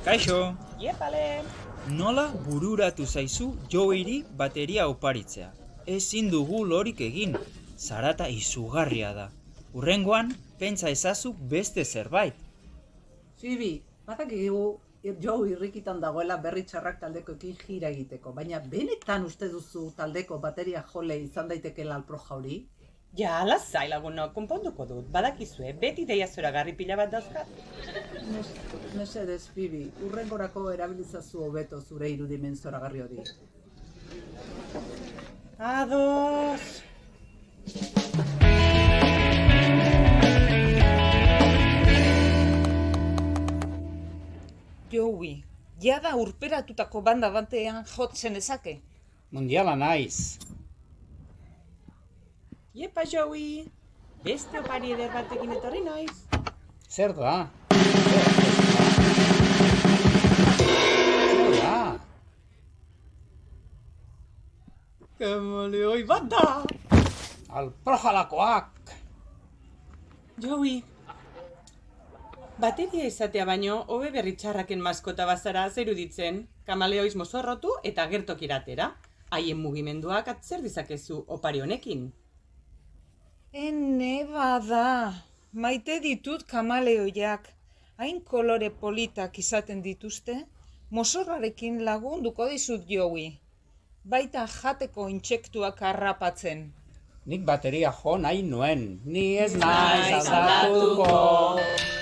Kaixo, Iepale! nola bururatu zaizu Joeyri bateria oparitzea? Ezin dugu lorik egin, zarata izugarria da. Hurrengoan, pentsa ezazu beste zerbait. Phoebe, badakigu Joe irrikitan dagoela berri txarrak taldekoekin jira egiteko, baina benetan uste duzu taldeko bateria jole izan daitekeela alproja hori? Ja, lasai lagunok, konponduko dut. Badakizue, beti deia zoragarri pila bat dauzkat. Mesedez, Phoebe, hurrengorako erabilizazu hobeto zure irudimen zoragarri hori. Ados! Joey, jada urperatutako banda batean jotzen ezake. Mundiala naiz. Iepa, Joey! Beste opari eder batekin etorri naiz. Zer da? Zer da? Kamaleoi bat da! Alprojalakoak! Joey! Bateria izatea baino, hobe berri txarraken maskota bazara zeruditzen, kamaleoiz mozorrotu eta gertokiratera. Haien mugimenduak atzer dizakezu opari honekin. Ene bada, maite ditut kamaleoiak, hain kolore politak izaten dituzte, mozorrarekin lagunduko dizut Joey. Baita jateko intsektuak harrapatzen. Nik bateria jo nahi nuen, ni ez naiz aldatuko.